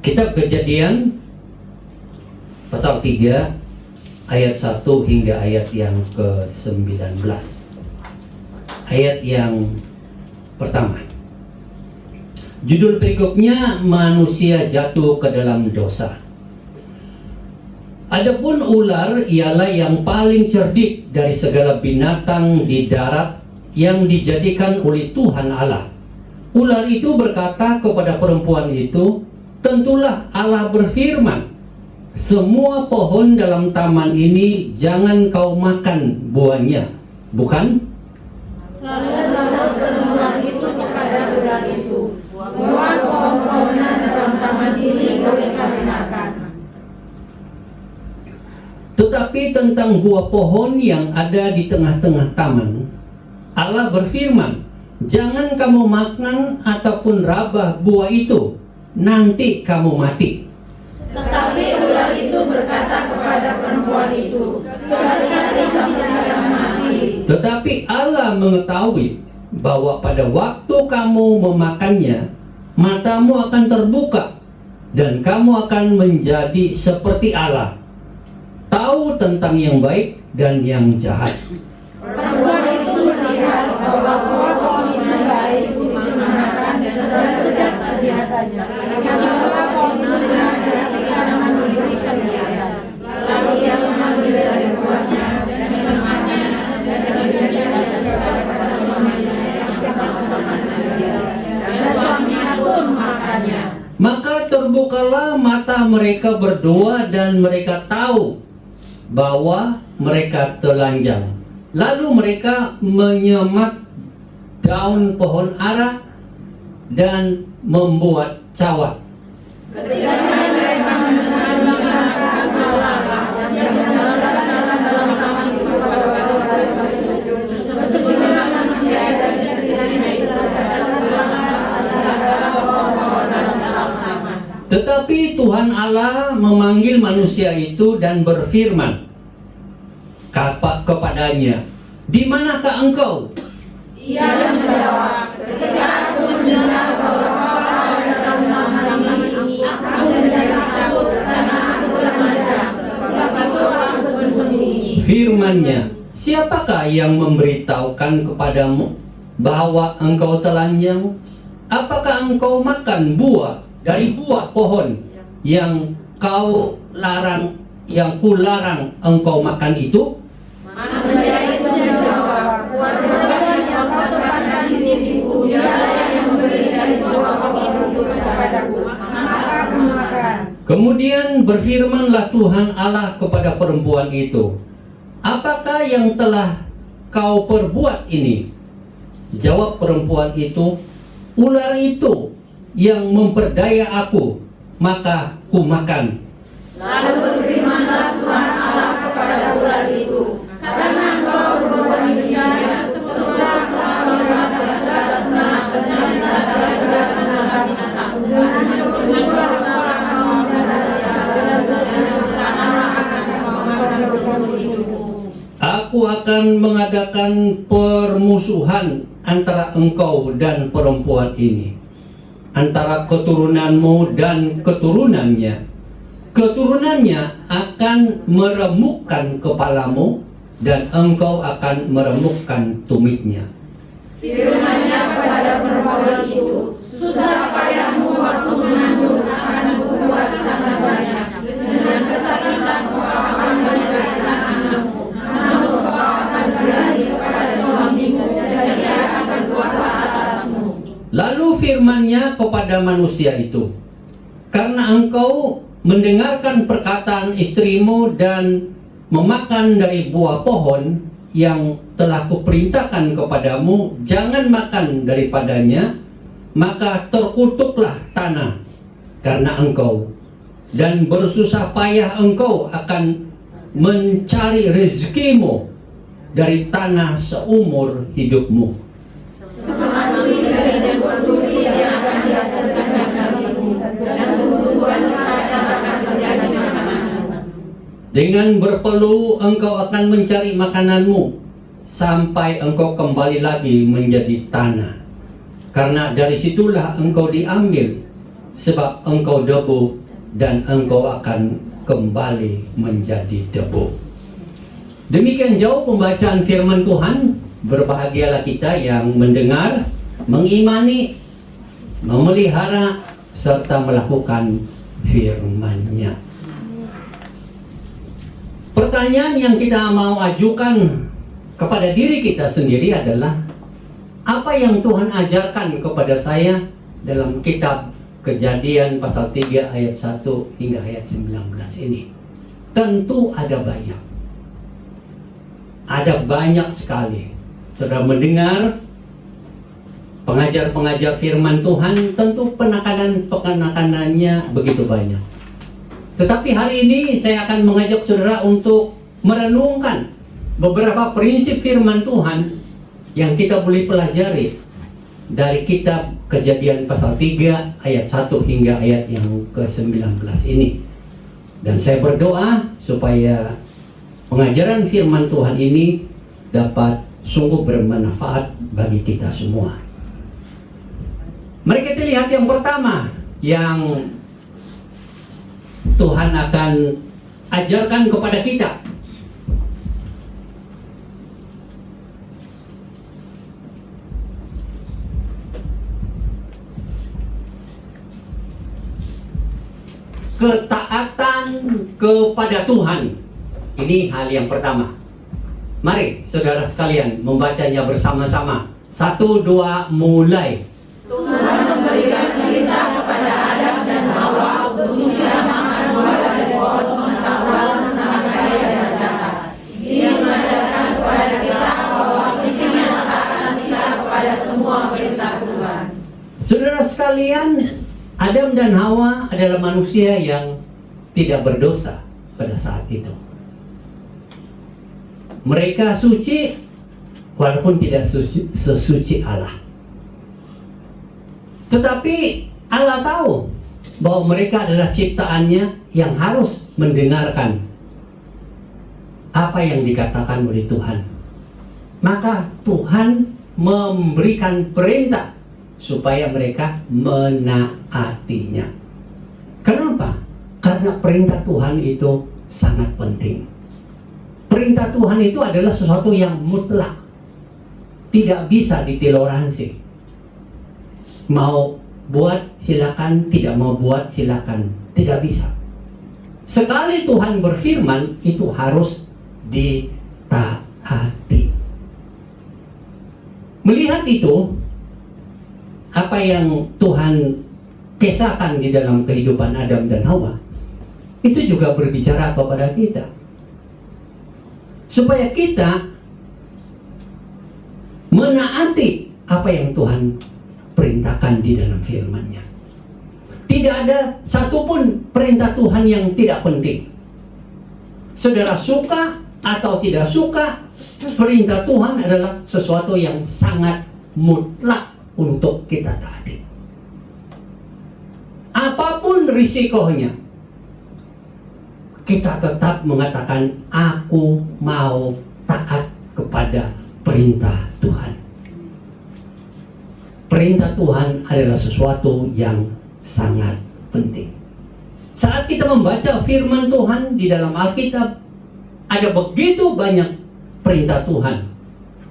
Kitab Kejadian pasal 3 ayat 1 hingga ayat yang ke-19. Ayat yang pertama. Judul perikopnya, manusia jatuh ke dalam dosa. Adapun ular ialah yang paling cerdik dari segala binatang di darat yang dijadikan oleh Tuhan Allah. Ular itu berkata kepada perempuan itu, tentulah Allah berfirman, semua pohon dalam taman ini jangan kau makan buahnya, bukan? Lalu sahut perempuan itu kepada ular itu, buah pohon-pohonan dalam taman ini boleh kami makan. Tetapi tentang buah pohon yang ada di tengah-tengah taman, Allah berfirman, jangan kamu makan ataupun rabah buah itu, nanti kamu mati. Tetapi ular itu berkata kepada perempuan itu, sekali-kali kamu tidak mati. Tetapi Allah mengetahui bahwa pada waktu kamu memakannya, matamu akan terbuka dan kamu akan menjadi seperti Allah, tahu tentang yang baik dan yang jahat. Perempuan itu melihat bahwa buah pohon itu baik untuk dimakan dan sedap kelihatannya, dan bahwa pohon itu benar dari tanaman memberikan hidup. Lalu ia mengambil dari buahnya dan dimakannya, dan diberikan kepada suaminya, dan suaminya pun makannya. Maka terbukalah mata mereka berdua dan mereka tahu bahwa mereka telanjang. Lalu mereka menyemat daun pohon ara dan membuat cawat. Ketika mereka mendengar perkataan Allah yang berjalan-jalan dalam taman itu pada waktu itu, sesungguhnya manusia dan istrinya itu terdapat antara pohon-pohonan dalam taman. Tetapi Tuhan Allah memanggil manusia itu dan berfirman kepadanya, di manakah engkau? Ia menjawab, ketika aku mendengar bahwa kau ada dalam taman ini, aku menjadi takut karena aku telanjang, sebab itu aku bersembunyi. Firman-Nya, siapakah yang memberitahukan kepadamu bahwa engkau telanjang? Apakah engkau makan buah dari buah pohon yang kularang engkau makan itu? Manusia itu menjawab, buah-buahan yang kau tempatkan di sisiku, dialah yang memberi dari buah pohon itu kepadaku, maka aku makan. Kemudian berfirmanlah Tuhan Allah kepada perempuan itu, apakah yang telah kau perbuat ini? Jawab perempuan itu, ular itu yang memperdaya aku, maka ku makan. Lalu berfirmanlah Tuhan Allah kepada ular itu, karena engkau berbuat demikian, turutlah engkau berkata segala semangat dan segala binatang, dan kedua engkau akan mencari dan Allah akan memakan seumur hidupmu. Aku akan mengadakan permusuhan antara engkau dan perempuan ini, antara keturunanmu dan keturunannya. Keturunannya akan meremukkan kepalamu dan engkau akan meremukkan tumitnya. Firman-Nya kepada perempuan itu, susah payahmu waktu mengandung akan kubuat sangat banyak, dengan kesakitan engkau akan melahirkan anakmu, namun engkau akan berlari kepada suamimu dan ia akan berkuasa atasmu. Lalu firman-Nya kepada manusia itu, karena engkau mendengarkan perkataan istrimu dan memakan dari buah pohon yang telah kuperintahkan kepadamu, jangan makan daripadanya, maka terkutuklah tanah karena engkau, dan bersusah payah engkau akan mencari rezekimu dari tanah seumur hidupmu. Semaduli dari duri yang akan dihasilkan bagimu, dan tumbuh-tumbuhan padang akan menjadi makananmu. Dengan berpeluh engkau akan mencari makananmu sampai engkau kembali lagi menjadi tanah, karena dari situlah engkau diambil, sebab engkau debu dan engkau akan kembali menjadi debu. Demikian jauh pembacaan firman Tuhan. Berbahagialah kita yang mendengar, mengimani, memelihara, serta melakukan firman-Nya. Pertanyaan yang kita mau ajukan kepada diri kita sendiri adalah, apa yang Tuhan ajarkan kepada saya dalam kitab Kejadian pasal 3 ayat 1 hingga ayat 19 ini? Tentu ada banyak. Ada banyak sekali. Saudara mendengar pengajar-pengajar firman Tuhan, tentu penekanan-penekanannya begitu banyak. Tetapi hari ini saya akan mengajak saudara untuk merenungkan beberapa prinsip firman Tuhan yang kita boleh pelajari dari kitab Kejadian pasal 3 ayat 1 hingga ayat yang ke-19 ini. Dan saya berdoa supaya pengajaran firman Tuhan ini dapat sungguh bermanfaat bagi kita semua. Mari kita lihat yang pertama yang Tuhan akan ajarkan kepada kita. Ketaatan kepada Tuhan. Ini hal yang pertama. Mari saudara sekalian membacanya bersama-sama. 1, 2, mulai. Tuhan memberikan perintah kepada Adam dan Hawa untuk tidak makan buah dari pohon pengetahuan tentang baik dan jahat. Dia mengajarkan kepada kita bahwa pentingnya ketaatan kita kepada semua perintah Tuhan. Saudara sekalian, Adam dan Hawa adalah manusia yang tidak berdosa pada saat itu. Mereka suci walaupun tidak sesuci Allah. Tetapi Allah tahu bahwa mereka adalah ciptaannya yang harus mendengarkan apa yang dikatakan oleh Tuhan. Maka Tuhan memberikan perintah supaya mereka menaatinya. Kenapa? Karena perintah Tuhan itu sangat penting. Perintah Tuhan itu adalah sesuatu yang mutlak, tidak bisa ditoleransi. Mau buat silakan, tidak mau buat silakan, tidak bisa. Sekali Tuhan berfirman, itu harus ditaati. Melihat itu, apa yang Tuhan kisahkan di dalam kehidupan Adam dan Hawa, itu juga berbicara kepada kita. Supaya kita menaati apa yang Tuhan perintahkan di dalam firman-Nya. Tidak ada satupun perintah Tuhan yang tidak penting. Saudara suka atau tidak suka, perintah Tuhan adalah sesuatu yang sangat mutlak untuk kita taati. Apapun risikonya, kita tetap mengatakan, aku mau taat kepada perintah Tuhan. Perintah Tuhan adalah sesuatu yang sangat penting. Saat kita membaca firman Tuhan di dalam Alkitab, ada begitu banyak perintah Tuhan.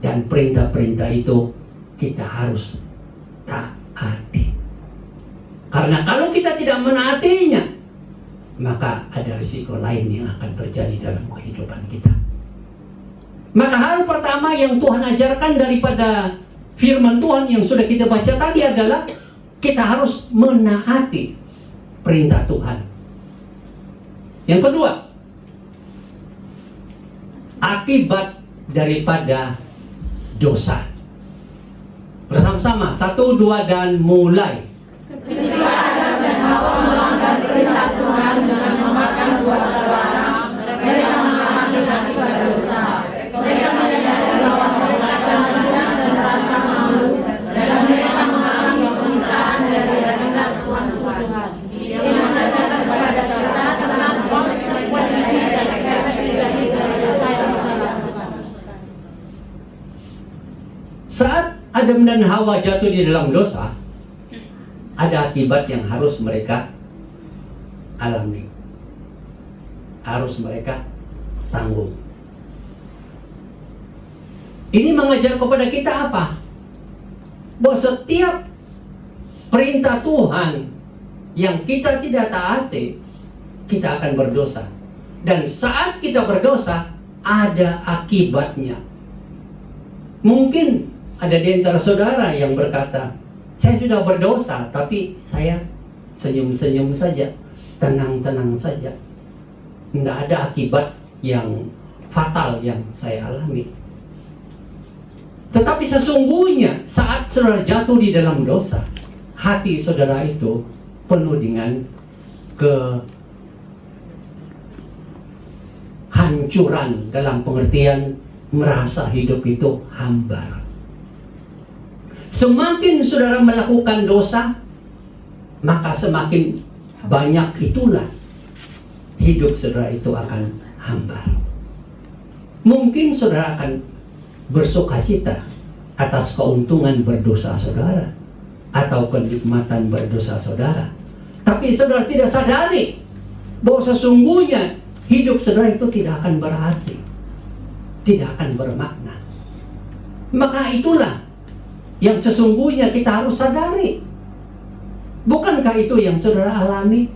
Dan perintah-perintah itu kita harus taati. Karena kalau kita tidak menaatinya, maka ada risiko lain yang akan terjadi dalam kehidupan kita. Maka hal pertama yang Tuhan ajarkan daripada firman Tuhan yang sudah kita baca tadi adalah kita harus menaati perintah Tuhan. Yang kedua, akibat daripada dosa. Bersama-sama, 1, 2, dan mulai. Ketika Adam dan Hawa melanggar perintah Tuhan dengan memakan buah terlarang, mereka mengalami akibat dosa. Mereka menyadari bahwa mereka akan hina dan rasa malu, dan mereka mengalami penyiksaan dari hadirat Tuhan. Dia mengajarkan kepada kita tentang konsekuensi dan efek dari dosa yang kita lakukan. Saat Adam dan Hawa jatuh di dalam dosa, ada akibat yang harus mereka alami, harus mereka tanggung. Ini mengajar kepada kita apa? Bahwa setiap perintah Tuhan yang kita tidak taati, kita akan berdosa. Dan saat kita berdosa, ada akibatnya. Mungkin ada di antara saudara yang berkata, saya sudah berdosa, tapi saya senyum-senyum saja, tenang-tenang saja. Tidak ada akibat yang fatal yang saya alami. Tetapi sesungguhnya saat saudara jatuh di dalam dosa, hati saudara itu penuh dengan kehancuran, dalam pengertian merasa hidup itu hambar. Semakin saudara melakukan dosa, maka semakin banyak itulah hidup saudara itu akan hambar. Mungkin saudara akan bersukacita atas keuntungan berdosa saudara atau kenikmatan berdosa saudara, tapi saudara tidak sadari bahwa sesungguhnya hidup saudara itu tidak akan berarti, tidak akan bermakna. Maka itulah yang sesungguhnya kita harus sadari. Bukankah itu yang saudara alami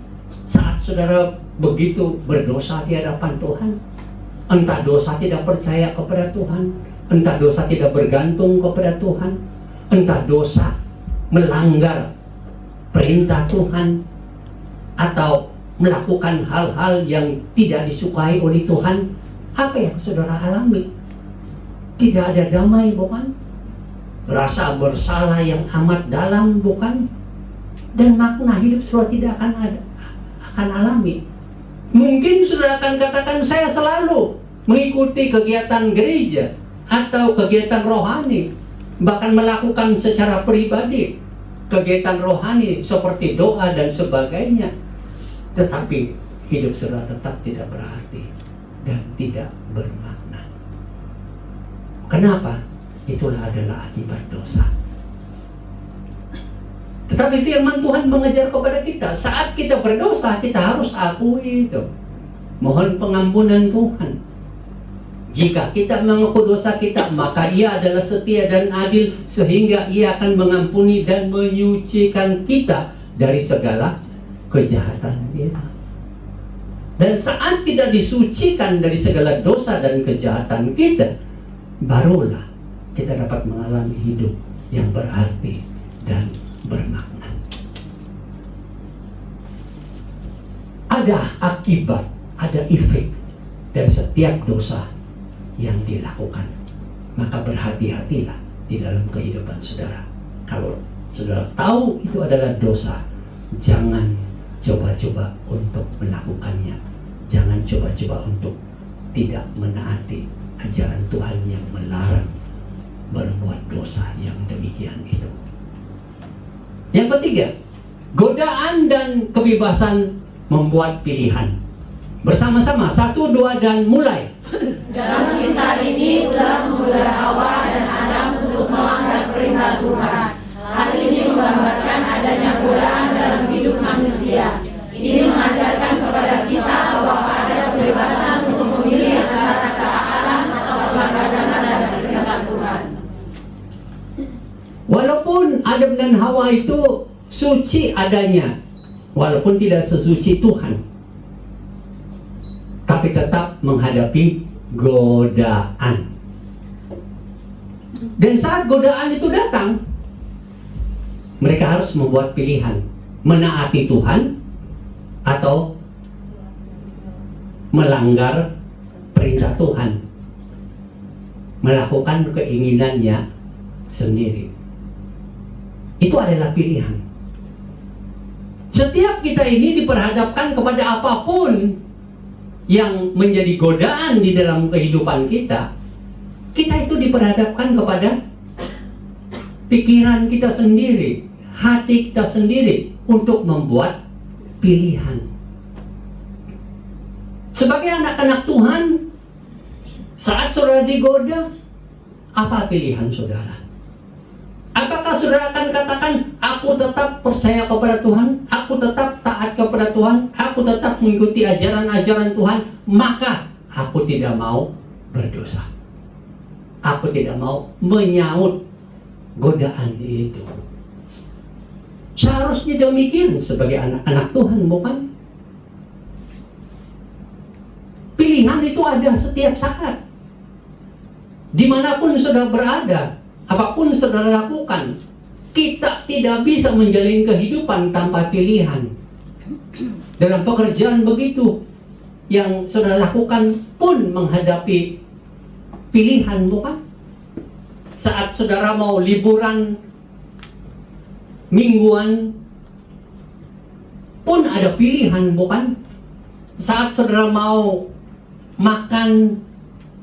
saat saudara begitu berdosa di hadapan Tuhan? Entah dosa tidak percaya kepada Tuhan, entah dosa tidak bergantung kepada Tuhan, entah dosa melanggar perintah Tuhan, atau melakukan hal-hal yang tidak disukai oleh Tuhan. Apa yang saudara alami? Tidak ada damai, bukan? Rasa bersalah yang amat dalam, bukan? Dan makna hidup saudara tidak akan alami. Mungkin saudara akan katakan, saya selalu mengikuti kegiatan gereja atau kegiatan rohani, bahkan melakukan secara pribadi kegiatan rohani seperti doa dan sebagainya. Tetapi hidup saudara tetap tidak berarti dan tidak bermakna. Kenapa? Itulah adalah akibat dosa. Tetapi firman Tuhan mengajar kepada kita, saat kita berdosa, kita harus akui itu. Mohon pengampunan Tuhan. Jika kita mengaku dosa kita, maka Ia adalah setia dan adil, sehingga Ia akan mengampuni dan menyucikan kita dari segala kejahatan kita. Dan saat kita disucikan dari segala dosa dan kejahatan kita, barulah kita dapat mengalami hidup yang berarti dan bermakna. Ada akibat, ada efek dari setiap dosa yang dilakukan. Maka berhati-hatilah di dalam kehidupan saudara. Kalau saudara tahu itu adalah dosa, jangan coba-coba untuk melakukannya. Jangan coba-coba untuk tidak menaati ajaran Tuhan yang melarang berbuat dosa yang demikian itu. Yang ketiga, godaan dan kebebasan membuat pilihan. Bersama-sama, 1, 2, dan mulai. Dalam kisah ini ular menggoda Hawa dan Adam untuk melanggar perintah Tuhan. Hal ini menggambarkan adanya godaan dalam hidup manusia. Ini mengajarkan kepada kita bahwa ada kebebasan untuk memilih antara ketaatan atau pelanggaran terhadap perintah Tuhan. Walaupun Adam dan Hawa itu suci adanya, walaupun tidak sesuci Tuhan, tapi tetap menghadapi godaan. Dan saat godaan itu datang, mereka harus membuat pilihan, menaati Tuhan atau melanggar perintah Tuhan, melakukan keinginannya sendiri. Itu adalah pilihan. Setiap kita ini diperhadapkan kepada apapun yang menjadi godaan di dalam kehidupan kita. Kita itu diperhadapkan kepada pikiran kita sendiri, hati kita sendiri untuk membuat pilihan. Sebagai anak-anak Tuhan, saat saudara digoda, apa pilihan saudara? Apakah saudara akan katakan, aku tetap percaya kepada Tuhan, aku tetap taat kepada Tuhan, aku tetap mengikuti ajaran-ajaran Tuhan, maka aku tidak mau berdosa. Aku tidak mau menyaut godaan itu. Seharusnya demikian sebagai anak-anak Tuhan, bukan? Pilihan itu ada setiap saat. Dimanapun saudara berada, apapun saudara lakukan, kita tidak bisa menjalin kehidupan tanpa pilihan. Dalam pekerjaan begitu, yang saudara lakukan pun menghadapi pilihan, bukan? Saat saudara mau liburan mingguan pun ada pilihan, bukan? Saat saudara mau makan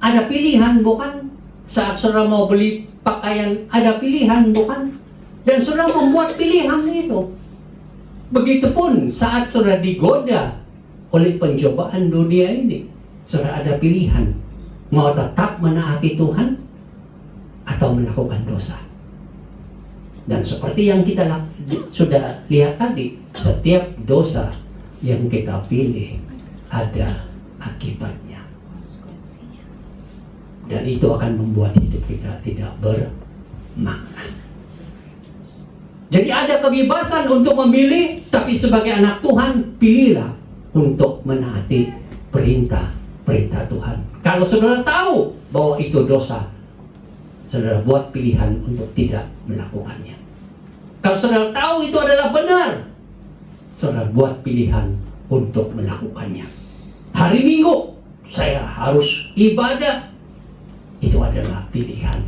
ada pilihan, bukan? Saat saudara mau beli pakaian ada pilihan, bukan? Dan saudara membuat pilihan itu. Begitupun saat saudara digoda oleh pencobaan dunia ini, saudara ada pilihan, mau tetap menaati Tuhan atau melakukan dosa. Dan seperti yang kita sudah lihat tadi, setiap dosa yang kita pilih ada akibatnya. Dan itu akan membuat hidup kita tidak bermakna. Jadi ada kebebasan untuk memilih, tapi sebagai anak Tuhan, pilihlah untuk menaati perintah Tuhan. Kalau saudara tahu bahwa itu dosa, saudara buat pilihan untuk tidak melakukannya. Kalau saudara tahu itu adalah benar, saudara buat pilihan untuk melakukannya. Hari Minggu saya harus ibadah, itu adalah pilihan.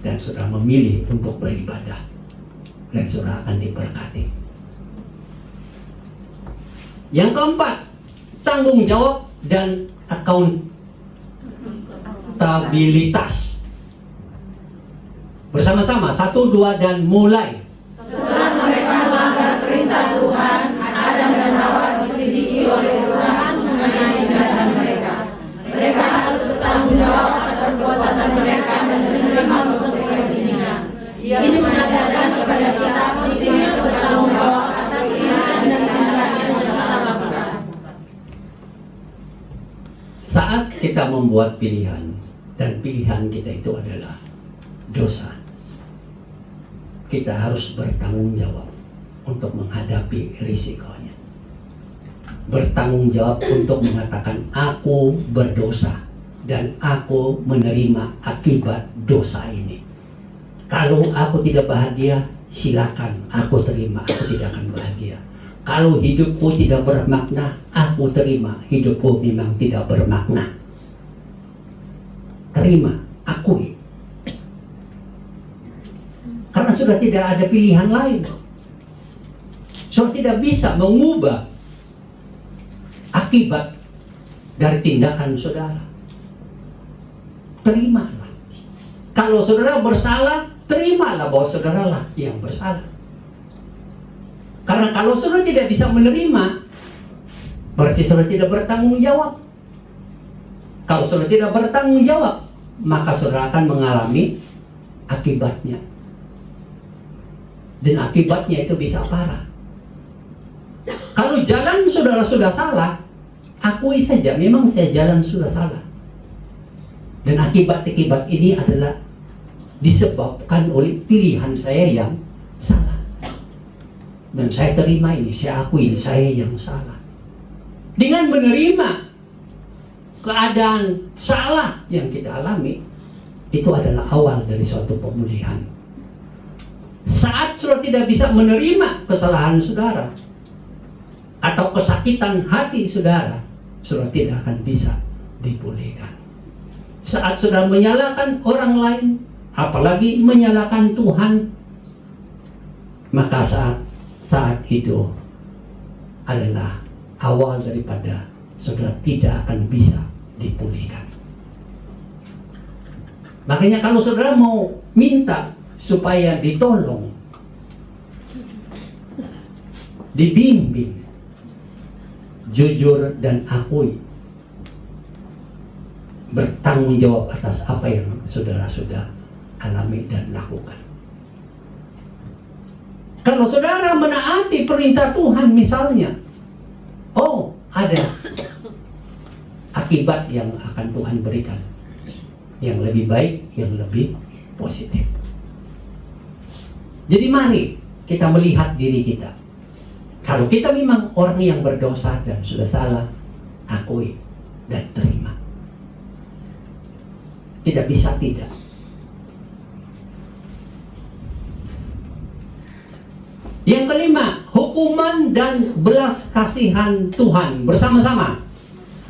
Dan saudara memilih untuk beribadah, dan saudara akan diberkati. Yang keempat, tanggung jawab dan akuntabilitas. Bersama-sama, 1, 2, dan mulai. Setelah mereka melanggar perintah Tuhan, Adam dan Hawa diselidiki oleh Tuhan mengenai tindakan mereka. Mereka harus bertanggung jawab atas perbuatan mereka dan menerima konsekuensinya. Ini mengajarkan kepada kita pentingnya bertanggung jawab atas tindakan dan tindakan yang kita lakukan. Saat kita membuat pilihan, dan pilihan kita itu adalah dosa, kita harus bertanggung jawab untuk menghadapi risikonya. Bertanggung jawab untuk mengatakan, aku berdosa dan aku menerima akibat dosa ini. Kalau aku tidak bahagia, silakan, aku terima, aku tidak akan bahagia. Kalau hidupku tidak bermakna, aku terima, hidupku memang tidak bermakna. Terima, akui. Karena sudah tidak ada pilihan lain. Sudah tidak bisa mengubah akibat dari tindakan saudara. Terimalah. Kalau saudara bersalah, terimalah bahwa saudaralah yang bersalah. Karena kalau saudara tidak bisa menerima, berarti saudara tidak bertanggung jawab. Kalau saudara tidak bertanggung jawab, maka saudara akan mengalami akibatnya. Dan akibatnya itu bisa parah. Kalau jalan saudara sudah salah, akui saja, memang saya jalan sudah salah. Dan akibat-akibat ini adalah disebabkan oleh pilihan saya yang salah. Dan saya terima ini, saya akui saya yang salah. Dengan menerima keadaan salah yang kita alami, itu adalah awal dari suatu pemulihan. Saat saudara tidak bisa menerima kesalahan saudara atau kesakitan hati saudara, saudara tidak akan bisa dipulihkan. Saat saudara menyalahkan orang lain, apalagi menyalahkan Tuhan, maka saat itu adalah awal daripada saudara tidak akan bisa dipulihkan. Makanya kalau saudara mau minta supaya ditolong, dibimbing, jujur dan akui, bertanggung jawab atas apa yang saudara sudah alami dan lakukan. Kalau saudara menaati perintah Tuhan misalnya, ada akibat yang akan Tuhan berikan, yang lebih baik, yang lebih positif. Jadi mari kita melihat diri kita. Kalau kita memang orang yang berdosa dan sudah salah, akui dan terima. Tidak bisa tidak. Yang kelima, hukuman dan belas kasihan Tuhan bersama-sama.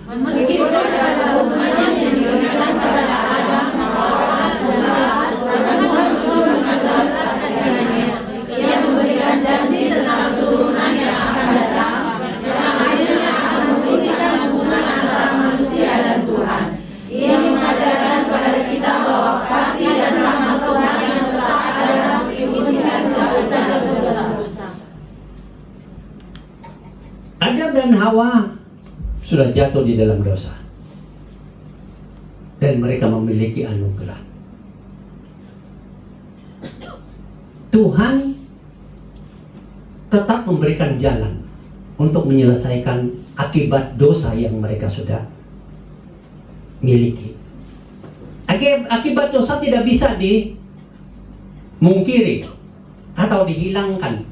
Meskipun ada hukuman yang diberikan kepada Adam, Hawa, dan Lot, Tuhan turun dengan belas kasihannya. Ia memberikan janji tentang keturunan yang akan datang, yang akhirnya akan memberikan hubungan antara manusia dan Tuhan. Ia mengajarkan kepada kita bahwa kasih dan rahmat Tuhan yang tetap ada meskipun kita jatuh dosa. Adam dan Hawa sudah jatuh di dalam dosa, dan mereka memiliki anugerah. Tuhan tetap memberikan jalan untuk menyelesaikan akibat dosa yang mereka sudah miliki. Akibat dosa tidak bisa dimungkiri atau dihilangkan,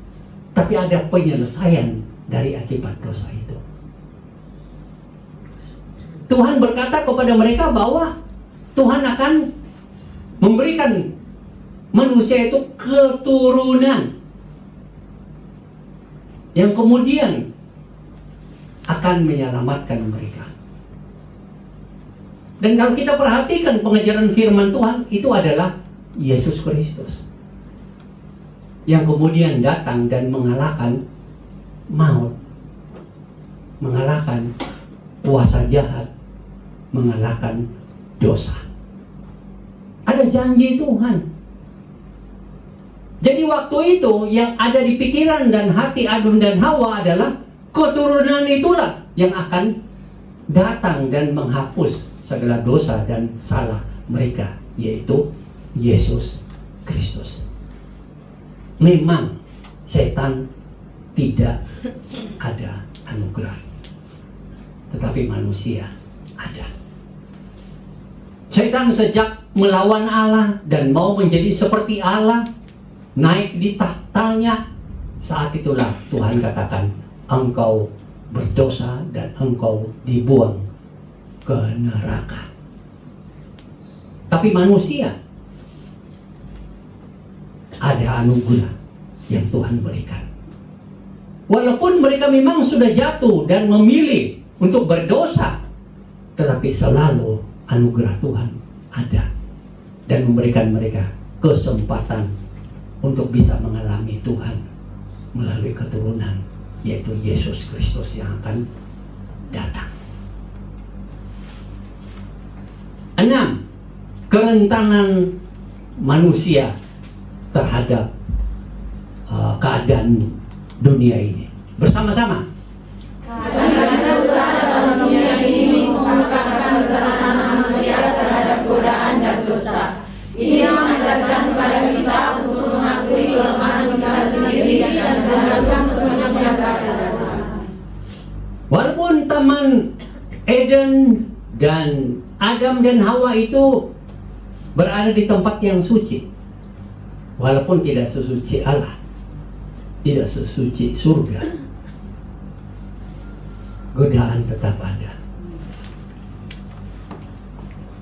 tapi ada penyelesaian dari akibat dosa itu. Tuhan berkata kepada mereka bahwa Tuhan akan memberikan manusia itu keturunan yang kemudian akan menyelamatkan mereka. Dan kalau kita perhatikan pengajaran firman Tuhan, itu adalah Yesus Kristus yang kemudian datang dan mengalahkan maut, mengalahkan kuasa jahat, mengalahkan dosa. Ada janji Tuhan. Jadi waktu itu yang ada di pikiran dan hati Adam dan Hawa adalah keturunan itulah yang akan datang dan menghapus segala dosa dan salah mereka, yaitu Yesus Kristus. Memang setan tidak ada anugerah, tetapi manusia ada. Setan sejak melawan Allah dan mau menjadi seperti Allah, naik di tahtanya, saat itulah Tuhan katakan, engkau berdosa dan engkau dibuang ke neraka. Tapi manusia ada anugerah yang Tuhan berikan. Walaupun mereka memang sudah jatuh dan memilih untuk berdosa, tetapi selalu anugerah Tuhan ada dan memberikan mereka kesempatan untuk bisa mengalami Tuhan melalui keturunan, yaitu Yesus Kristus yang akan datang. 6. Kerentanan manusia terhadap keadaan dunia ini. Bersama-sama. Karena dosa dalam dunia ini mengungkapkan kerentanan manusia terhadap godaan dan dosa. Ini mengajarkan kepada kita untuk mengakui kelemahan kita sendiri dan berharap sepenuhnya pada Tuhan. Walaupun Taman Eden dan Adam dan Hawa itu berada di tempat yang suci, walaupun tidak sesuci Allah, tidak sesuci surga, godaan tetap ada.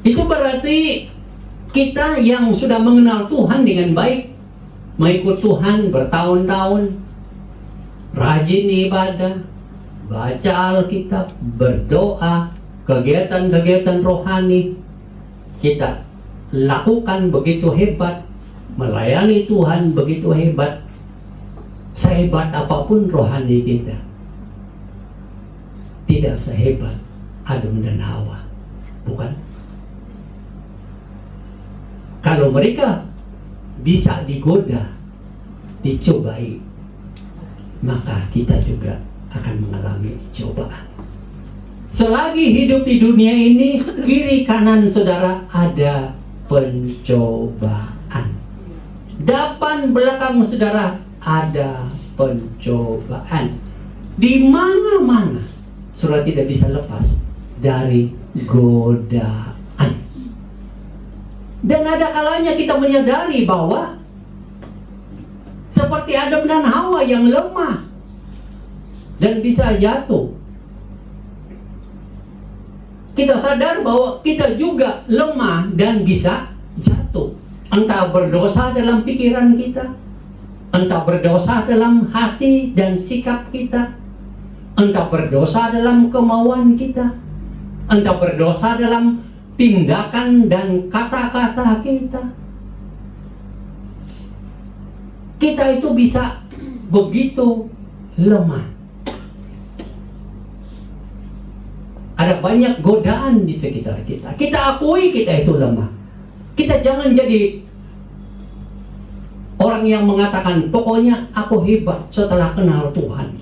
Itu berarti kita yang sudah mengenal Tuhan dengan baik, mengikut Tuhan bertahun-tahun, rajin ibadah, baca Alkitab, berdoa, kegiatan-kegiatan rohani kita lakukan begitu hebat, melayani Tuhan begitu hebat. Sehebat apapun rohani kita, tidak sehebat Adam dan Hawa, bukan? Kalau mereka bisa digoda, dicobai, maka kita juga akan mengalami cobaan. Selagi hidup di dunia ini, kiri kanan saudara ada pencobaan. Depan belakang saudara ada pencobaan. Di mana-mana saudara tidak bisa lepas dari godaan. Dan ada kalanya kita menyadari bahwa seperti Adam dan Hawa yang lemah dan bisa jatuh. Kita sadar bahwa kita juga lemah dan bisa jatuh. Entah berdosa dalam pikiran kita, entah berdosa dalam hati dan sikap kita, entah berdosa dalam kemauan kita, entah berdosa dalam tindakan dan kata-kata kita. Kita itu bisa begitu lemah. Ada banyak godaan di sekitar kita. Kita akui kita itu lemah. Kita jangan jadi orang yang mengatakan, pokoknya aku hebat setelah kenal Tuhan.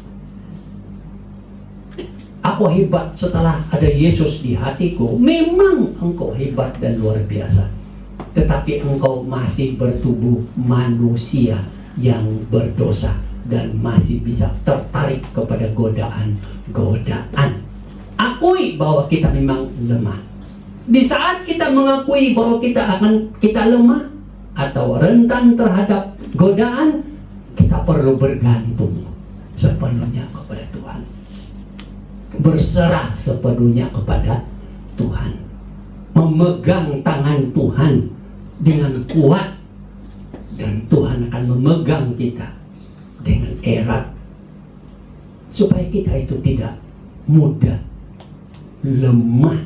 Aku hebat setelah ada Yesus di hatiku. Memang engkau hebat dan luar biasa. Tetapi engkau masih bertubuh manusia yang berdosa dan masih bisa tertarik kepada godaan-godaan. Akui bahwa kita memang lemah. Di saat kita mengakui bahwa kita lemah atau rentan terhadap godaan, kita perlu bergantung sepenuhnya kepada Tuhan. Berserah sepenuhnya kepada Tuhan. Memegang tangan Tuhan dengan kuat. Dan Tuhan akan memegang kita dengan erat. Supaya kita itu tidak mudah lemah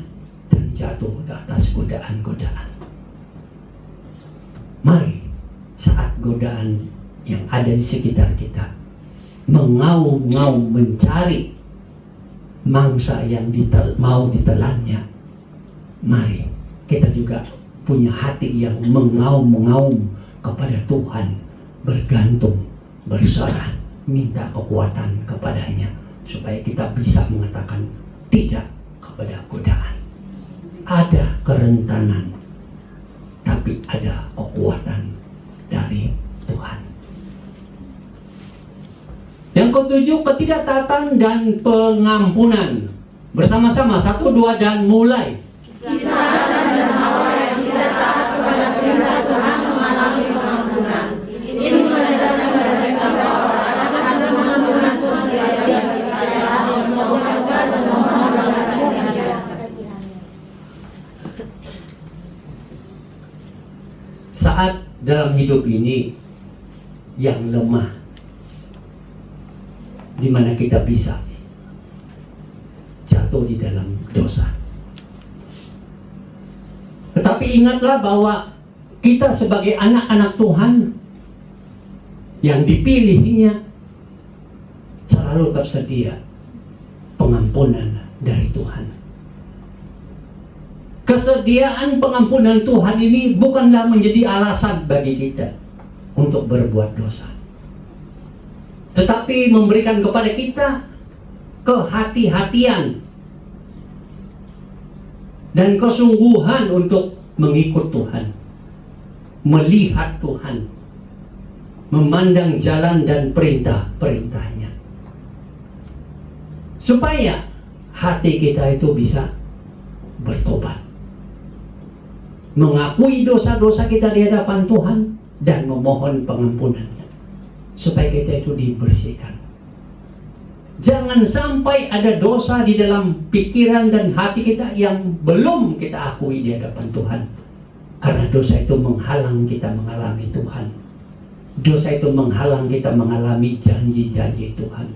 dan jatuh di atas godaan-godaan. Mari saat godaan yang ada di sekitar kita mengaum-ngaum mencari mangsa yang mau ditelannya, mari kita juga punya hati yang mengaum-ngaum kepada Tuhan, bergantung, berserah, minta kekuatan kepadanya supaya kita bisa mengatakan tidak kepada godaan. Ada kerentanan, tapi ada kekuatan dari Tuhan. Yang ketujuh, ketidaktaatan dan pengampunan. Bersama-sama, 1, 2, dan mulai. Kisah Adam dan Hawa yang tidak taat kepada perintah Tuhan mengalami pengampunan. Ini mengajarkan kepada kita bahwa ada pengampunan sosial yang dikaya, membuka dan memohon belas kasihan. Saat dalam hidup ini yang lemah, di mana kita bisa jatuh di dalam dosa. Tetapi ingatlah bahwa kita sebagai anak-anak Tuhan yang dipilihnya selalu tersedia pengampunan dari Tuhan. Kesediaan pengampunan Tuhan ini bukanlah menjadi alasan bagi kita untuk berbuat dosa, tetapi memberikan kepada kita kehati-hatian dan kesungguhan untuk mengikut Tuhan, melihat Tuhan, memandang jalan dan perintah-perintahnya, supaya hati kita itu bisa bertobat, mengakui dosa-dosa kita di hadapan Tuhan dan memohon pengampunannya, supaya kita itu dibersihkan. Jangan sampai ada dosa di dalam pikiran dan hati kita yang belum kita akui di hadapan Tuhan. Karena dosa itu menghalang kita mengalami Tuhan. Dosa itu menghalang kita mengalami janji-janji Tuhan.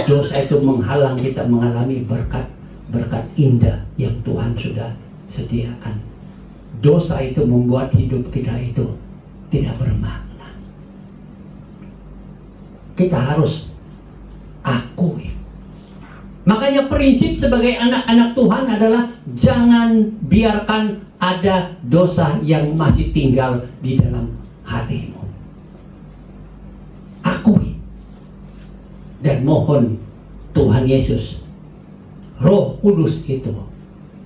Dosa itu menghalang kita mengalami berkat-berkat indah yang Tuhan sudah sediakan. Dosa itu membuat hidup kita itu tidak bermakna. Kita harus akui. Makanya prinsip sebagai anak-anak Tuhan adalah jangan biarkan ada dosa yang masih tinggal di dalam hatimu. Akui dan mohon Tuhan Yesus, Roh Kudus itu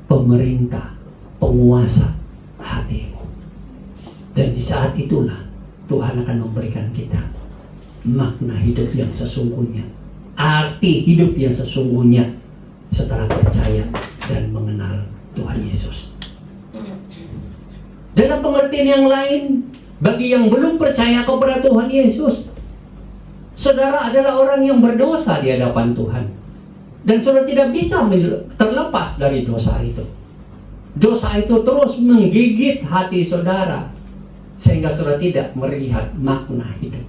pemerintah, penguasa hatimu. Dan di saat itulah Tuhan akan memberikan kita makna hidup yang sesungguhnya, arti hidup yang sesungguhnya setelah percaya dan mengenal Tuhan Yesus. Dalam pengertian yang lain, bagi yang belum percaya kepada Tuhan Yesus, saudara adalah orang yang berdosa di hadapan Tuhan. Dan saudara tidak bisa terlepas dari dosa itu. Dosa itu terus menggigit hati saudara, sehingga saudara tidak melihat makna hidup.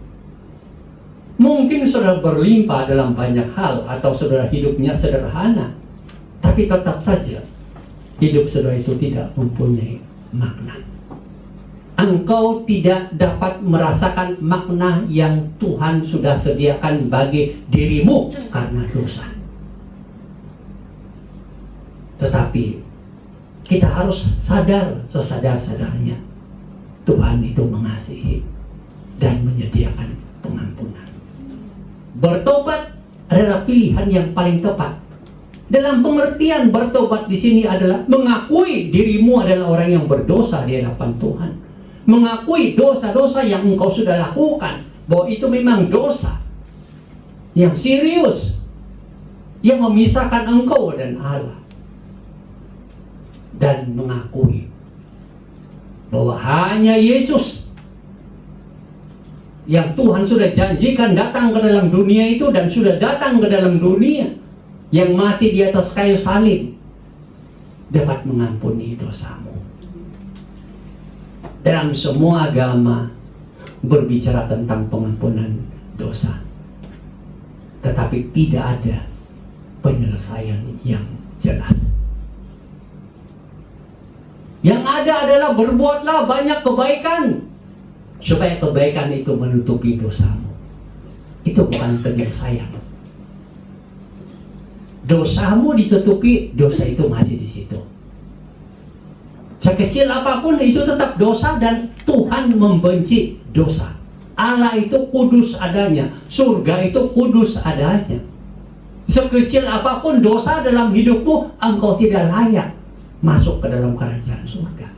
Mungkin saudara berlimpah dalam banyak hal, atau saudara hidupnya sederhana, tapi tetap saja hidup saudara itu tidak mempunyai makna. Engkau tidak dapat merasakan makna yang Tuhan sudah sediakan bagi dirimu karena dosa. Tetapi kita harus sadar sesadar-sadarnya Tuhan itu mengasihi dan menyediakan pengampunan. Bertobat adalah pilihan yang paling tepat. Dalam pengertian bertobat di sini adalah mengakui dirimu adalah orang yang berdosa di hadapan Tuhan. Mengakui dosa-dosa yang engkau sudah lakukan, bahwa itu memang dosa yang serius, yang memisahkan engkau dan Allah. Dan mengakui bahwa hanya Yesus yang Tuhan sudah janjikan datang ke dalam dunia itu, dan sudah datang ke dalam dunia, yang mati di atas kayu salib, dapat mengampuni dosamu. Dalam semua agama berbicara tentang pengampunan dosa, tetapi tidak ada penyelesaian yang jelas. Yang ada adalah berbuatlah banyak kebaikan, supaya kebaikan itu menutupi dosamu. Itu bukan penyelesaian. Dosamu ditutupi, dosa itu masih di situ. Sekecil apapun itu tetap dosa, dan Tuhan membenci dosa. Allah itu kudus adanya, surga itu kudus adanya. Sekecil apapun dosa dalam hidupmu, engkau tidak layak masuk ke dalam kerajaan surga.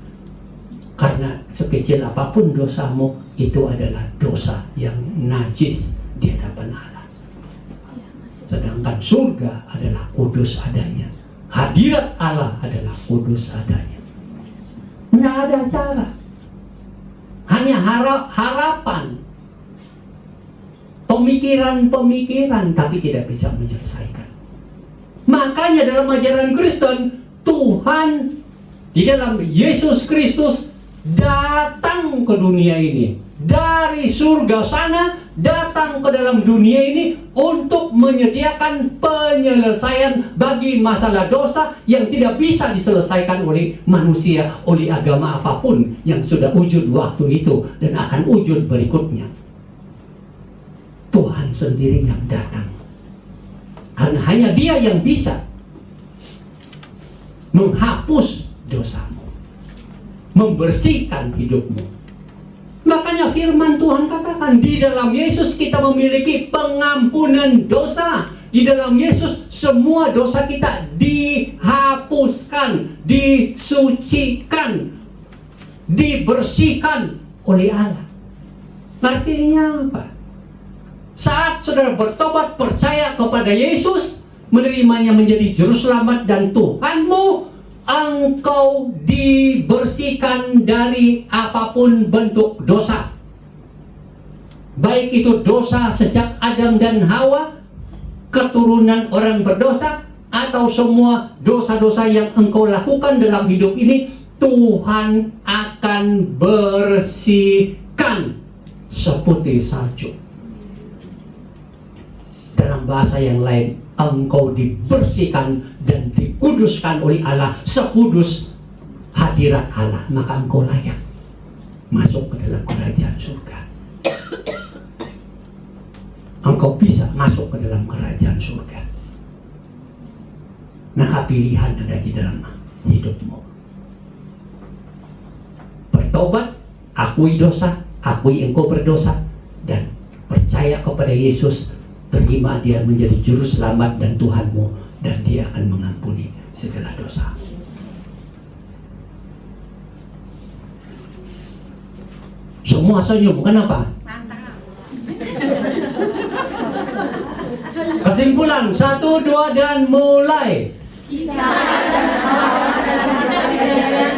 Karena sekecil apapun dosamu, itu adalah dosa yang najis di hadapan Allah. Sedangkan surga adalah kudus adanya. Hadirat Allah adalah kudus adanya. Tidak ada cara. Hanya harapan. Pemikiran-pemikiran, tapi tidak bisa menyelesaikan. Makanya dalam ajaran Kristen, Tuhan di dalam Yesus Kristus datang ke dunia ini. Dari surga sana datang ke dalam dunia ini untuk menyediakan penyelesaian bagi masalah dosa yang tidak bisa diselesaikan oleh manusia, oleh agama apapun yang sudah wujud waktu itu dan akan wujud berikutnya. Tuhan sendiri yang datang, karena hanya Dia yang bisa menghapus dosamu, membersihkan hidupmu. Makanya firman Tuhan katakan, di dalam Yesus kita memiliki pengampunan dosa. Di dalam Yesus semua dosa kita dihapuskan, disucikan, dibersihkan oleh Allah. Artinya apa? Saat saudara bertobat, percaya kepada Yesus, menerimanya menjadi juru selamat dan Tuhanmu, engkau dibersihkan dari apapun bentuk dosa. Baik itu dosa sejak Adam dan Hawa, keturunan orang berdosa, atau semua dosa-dosa yang engkau lakukan dalam hidup ini, Tuhan akan bersihkan seperti salju. Dalam bahasa yang lain, engkau dibersihkan dan dikuduskan oleh Allah sekudus hadirat Allah, maka engkau layak masuk ke dalam kerajaan surga. Engkau bisa masuk ke dalam kerajaan surga. Maka pilihan ada di dalam hidupmu. Bertobat, akui dosa, akui engkau berdosa, dan percaya kepada Yesus. Terima Dia menjadi juru selamat dan Tuhanmu, dan Dia akan mengampuni segala dosa. Semua senyum, kenapa? Kesimpulan 1, 2, dan mulai. Kisah Adam dan Hawa dalam kitab Kejadian